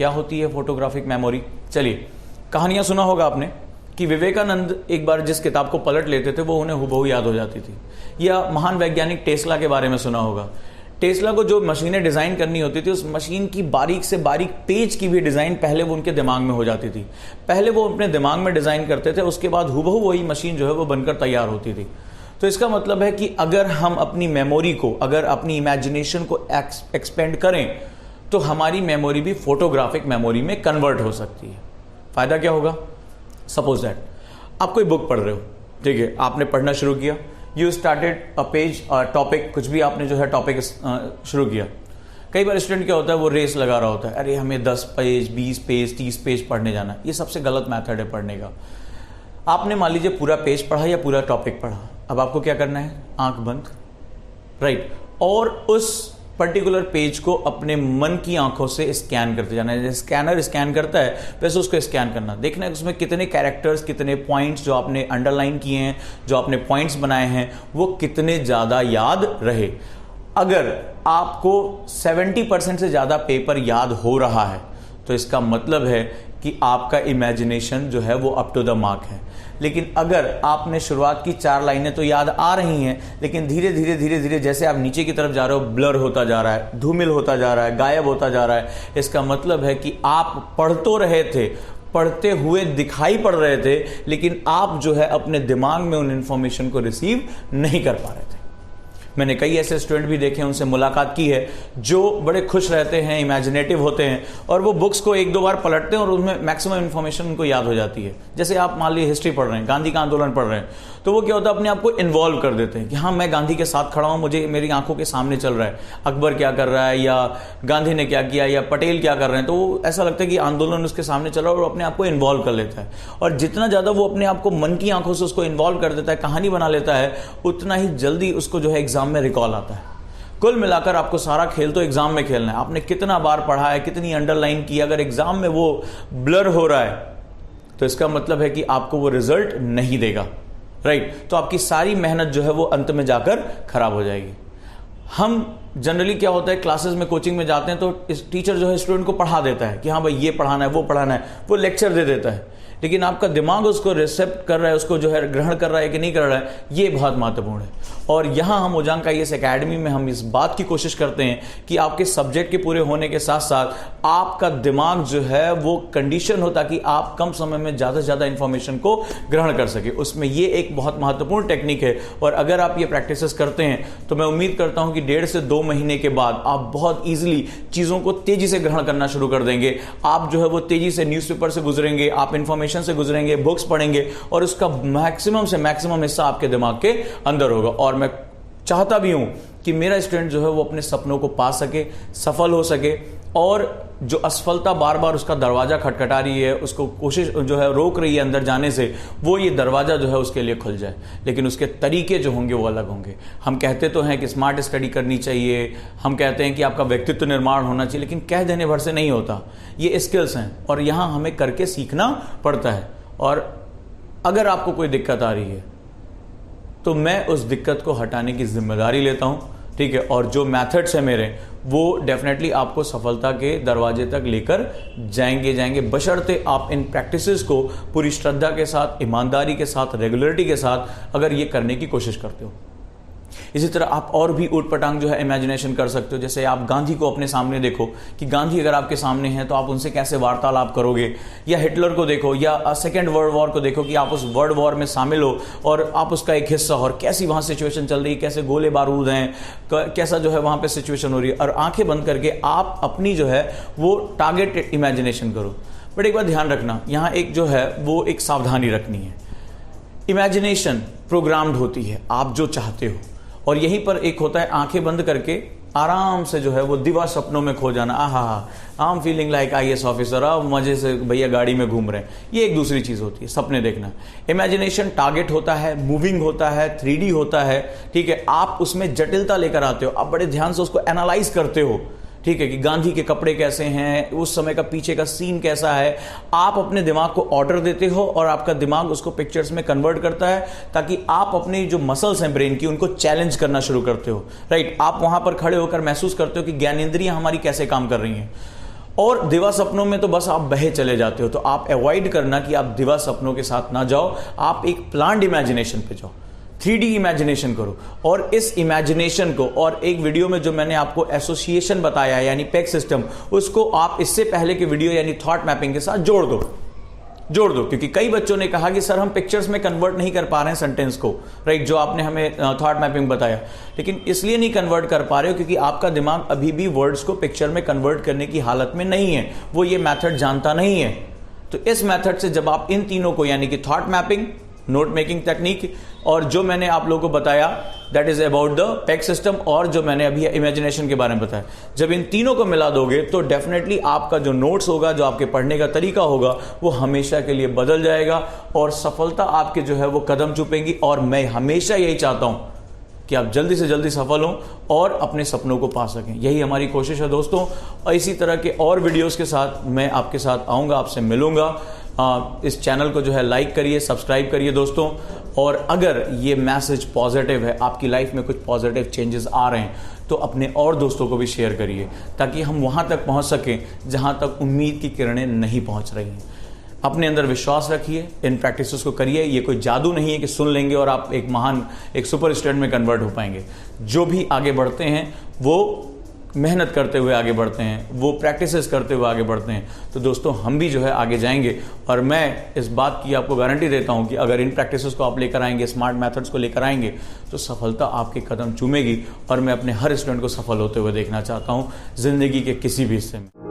क्या होती है फोटोग्राफिक मेमोरी? चलिए, कहानियां सुना होगा आपने कि विवेकानंद एक बार जिस किताब को पलट लेते थे वो उन्हें हुबहू याद हो जाती थी। या महान वैज्ञानिक टेस्ला के बारे में सुना होगा। टेस्ला को जो मशीनें डिजाइन करनी होती थी, उस मशीन की बारीक से बारीक पेज की भी डिजाइन पहले वो उनके दिमाग में हो जाती थी। पहले वो अपने दिमाग में डिजाइन करते थे, उसके बाद हुबहू वही मशीन जो है वो बनकर तैयार होती थी। तो इसका मतलब है कि अगर हम अपनी मेमोरी को, अगर अपनी इमेजिनेशन को एक्सपेंड करें तो हमारी मेमोरी भी फोटोग्राफिक मेमोरी में कन्वर्ट हो सकती है। फायदा क्या होगा? सपोज दैट आप कोई बुक पढ़ रहे हो, ठीक है, आपने पढ़ना शुरू किया, you started a page topic, कुछ भी आपने जो है टॉपिक शुरू किया। कई बार स्टूडेंट क्या होता है, वो रेस लगा रहा होता है, अरे हमें 10 पेज 20 पेज 30 पेज पढ़ने जाना। ये सबसे गलत मेथड है पढ़ने का। आपने मान लीजिए पूरा पेज पढ़ा या पूरा टॉपिक पढ़ा, अब आपको क्या करना है? आंख बंद, राइट, और उस पर्टिकुलर पेज को अपने मन की आंखों से स्कैन करते जाना है। जैसे स्कैनर स्कैन करता है वैसे उसको स्कैन करना, देखना है उसमें कितने कैरेक्टर्स, कितने पॉइंट्स जो आपने अंडरलाइन किए हैं, जो आपने पॉइंट्स बनाए हैं, वो कितने ज़्यादा याद रहे। अगर आपको 70% से ज़्यादा पेपर याद हो रहा है तो इसका मतलब है कि आपका इमेजिनेशन जो है वो अप टू द मार्क है। लेकिन अगर आपने शुरुआत की 4 लाइनें तो याद आ रही हैं, लेकिन धीरे धीरे धीरे धीरे जैसे आप नीचे की तरफ जा रहे हो, ब्लर होता जा रहा है, धूमिल होता जा रहा है, गायब होता जा रहा है, इसका मतलब है कि आप पढ़ तो रहे थे, पढ़ते हुए दिखाई पड़ रहे थे, लेकिन आप जो है अपने दिमाग में उन इंफॉर्मेशन को रिसीव नहीं कर पा रहे थे। मैंने कई ऐसे स्टूडेंट भी देखे, उनसे मुलाकात की है, जो बड़े खुश रहते हैं, इमेजिनेटिव होते हैं, और वो बुक्स को 1-2 बार पलटते हैं और उसमें मैक्सिमम इंफॉर्मेशन उनको याद हो जाती है। जैसे आप मान लीजिए हिस्ट्री पढ़ रहे हैं, गांधी का आंदोलन पढ़ रहे हैं, तो वो क्या होता है, अपने आप को इन्वॉल्व कर देते हैं कि हाँ मैं गांधी के साथ खड़ा हूं, मुझे मेरी आंखों के सामने चल रहा है अकबर क्या कर रहा है, या गांधी ने क्या किया, या पटेल क्या कर रहे हैं। तो वो ऐसा लगता है कि आंदोलन उसके सामने चल रहा है और अपने आप को इन्वॉल्व कर लेता है। और जितना ज़्यादा वो अपने आप को मन की आंखों से उसको इन्वॉल्व कर देता है, कहानी बना लेता है, उतना ही जल्दी उसको जो है एग्जाम में रिकॉल आता है। कुल मिलाकर आपको सारा खेल तो एग्जाम में खेलना है। आपने कितना बार पढ़ा है, कितनी अंडरलाइन की, अगर एग्जाम में वो ब्लर हो रहा है तो इसका मतलब है कि आपको वो रिजल्ट नहीं देगा, राइट। तो आपकी सारी मेहनत जो है वो अंत में जाकर खराब हो जाएगी। हम जनरली क्या होता है, क्लासेस में, कोचिंग में जाते हैं तो टीचर जो है स्टूडेंट को पढ़ा देता है कि हाँ भाई ये पढ़ाना है, वो पढ़ाना है, वो लेक्चर दे देता है, लेकिन आपका दिमाग उसको रिसेप्ट कर रहा है, उसको जो है ग्रहण कर रहा है कि नहीं कर रहा है, ये बहुत महत्वपूर्ण है। और यहाँ हम उजांग IAS एकेडमी में हम इस बात की कोशिश करते हैं कि आपके सब्जेक्ट के पूरे होने के साथ साथ आपका दिमाग जो है वो कंडीशन हो ताकि आप कम समय में ज़्यादा से ज़्यादा इंफॉर्मेशन को ग्रहण कर सके। उसमें ये एक बहुत महत्वपूर्ण टेक्निक है, और अगर आप ये प्रैक्टिसेस करते हैं तो मैं उम्मीद करता हूँ कि 1.5 से 2 महीने के बाद आप बहुत ईजिली चीज़ों को तेज़ी से ग्रहण करना शुरू कर देंगे। आप जो है वो तेज़ी से न्यूज़पेपर से गुजरेंगे, आप इंफॉर्मेशन से गुजरेंगे, बुक्स पढ़ेंगे, और उसका मैक्सिमम से मैक्सिमम हिस्सा आपके दिमाग के अंदर होगा। और मैं चाहता भी हूं कि मेरा स्टूडेंट जो है वो अपने सपनों को पा सके, सफल हो सके, और जो असफलता बार बार उसका दरवाजा खटखटा रही है, उसको कोशिश जो है रोक रही है अंदर जाने से, वो ये दरवाजा जो है उसके लिए खुल जाए। लेकिन उसके तरीके जो होंगे वो अलग होंगे। हम कहते तो हैं कि स्मार्ट स्टडी करनी चाहिए, हम कहते हैं कि आपका व्यक्तित्व निर्माण होना चाहिए, लेकिन कह देने भर से नहीं होता। ये स्किल्स हैं और यहाँ हमें करके सीखना पड़ता है। और अगर आपको कोई दिक्कत आ रही है तो मैं उस दिक्कत को हटाने की जिम्मेदारी लेता हूं, ठीक है। और जो मेथड्स है मेरे, वो डेफिनेटली आपको सफलता के दरवाजे तक लेकर जाएंगे, बशर्ते आप इन प्रैक्टिसेस को पूरी श्रद्धा के साथ, ईमानदारी के साथ, रेगुलरिटी के साथ अगर ये करने की कोशिश करते हो। इसी तरह आप और भी ऊटपटांग जो है इमेजिनेशन कर सकते हो। जैसे आप गांधी को अपने सामने देखो कि गांधी अगर आपके सामने हैं तो आप उनसे कैसे वार्तालाप करोगे, या हिटलर को देखो, या सेकेंड वर्ल्ड वॉर को देखो कि आप उस वर्ल्ड वॉर में शामिल हो और आप उसका एक हिस्सा हो, और कैसी वहां सिचुएशन चल रही है, कैसे गोले बारूद हैं, कैसा जो है वहां पे सिचुएशन हो रही है, और आंखें बंद करके आप अपनी जो है वो टारगेट इमेजिनेशन करो। बट एक बात ध्यान रखना, यहाँ एक जो है वो एक सावधानी रखनी है। इमेजिनेशन प्रोग्राम्ड होती है, आप जो चाहते हो, और यहीं पर एक होता है आंखें बंद करके आराम से जो है वो दिवा सपनों में खो जाना। I am feeling like IAS officer, अब मजे से भैया गाड़ी में घूम रहे हैं। ये एक दूसरी चीज होती है, सपने देखना। इमेजिनेशन टारगेट होता है, मूविंग होता है, 3D होता है, ठीक है। आप उसमें जटिलता लेकर आते हो, आप बड़े ध्यान से उसको एनालाइज करते हो, ठीक है, कि गांधी के कपड़े कैसे हैं, उस समय का पीछे का सीन कैसा है। आप अपने दिमाग को ऑर्डर देते हो और आपका दिमाग उसको पिक्चर्स में कन्वर्ट करता है, ताकि आप अपनी जो मसल्स हैं ब्रेन की उनको चैलेंज करना शुरू करते हो, राइट। आप वहां पर खड़े होकर महसूस करते हो कि ज्ञानेंद्रियां हमारी कैसे काम कर रही हैं। और दिवा सपनों में तो बस आप बहे चले जाते हो, तो आप अवॉइड करना कि आप दिवा सपनों के साथ ना जाओ, आप एक प्लान्ड इमेजिनेशन पे जाओ, 3D इमेजिनेशन करो। और इस इमेजिनेशन को, और एक वीडियो में जो मैंने आपको एसोसिएशन बताया है यानी पेग सिस्टम, उसको आप इससे पहले के वीडियो यानी थॉट मैपिंग के साथ जोड़ दो, क्योंकि कई बच्चों ने कहा कि सर हम पिक्चर्स में कन्वर्ट नहीं कर पा रहे हैं सेंटेंस को, राइट, जो आपने हमें थॉट मैपिंग बताया। लेकिन इसलिए नहीं कन्वर्ट कर पा रहे हो क्योंकि आपका दिमाग अभी भी वर्ड्स को पिक्चर में कन्वर्ट करने की हालत में नहीं है, वो ये मेथड जानता नहीं है। तो इस मेथड से जब आप इन तीनों को यानी कि thought mapping, note making technique, और जो मैंने आप लोगों को बताया that is about the peg system, और जो मैंने अभी इमेजिनेशन के बारे में बताया, जब इन तीनों को मिला दोगे तो डेफिनेटली आपका जो नोट्स होगा, जो आपके पढ़ने का तरीका होगा, वो हमेशा के लिए बदल जाएगा और सफलता आपके जो है वो कदम चूपेंगी। और मैं हमेशा यही चाहता हूं कि आप जल्दी से जल्दी सफल हों और अपने सपनों को पा सकें, यही हमारी कोशिश है दोस्तों। और इसी तरह के और वीडियोस के साथ मैं आपके साथ आऊँगा, आपसे मिलूंगा। इस चैनल को जो है लाइक करिए, सब्सक्राइब करिए दोस्तों। और अगर ये मैसेज पॉजिटिव है, आपकी लाइफ में कुछ पॉजिटिव चेंजेस आ रहे हैं, तो अपने और दोस्तों को भी शेयर करिए ताकि हम वहाँ तक पहुँच सकें जहाँ तक उम्मीद की किरणें नहीं पहुँच रही हैं। अपने अंदर विश्वास रखिए, इन प्रैक्टिसेस को करिए। ये कोई जादू नहीं है कि सुन लेंगे और आप एक सुपर स्टूडेंट में कन्वर्ट हो पाएंगे। जो भी आगे बढ़ते हैं वो मेहनत करते हुए आगे बढ़ते हैं, वो प्रैक्टिसेस करते हुए आगे बढ़ते हैं। तो दोस्तों हम भी जो है आगे जाएंगे, और मैं इस बात की आपको गारंटी देता हूं कि अगर इन प्रैक्टिसेस को आप लेकर आएंगे, स्मार्ट मेथड्स को लेकर आएंगे, तो सफलता आपके कदम चूमेगी। और मैं अपने हर स्टूडेंट को सफल होते हुए देखना चाहता हूं जिंदगी के किसी भी हिस्से में।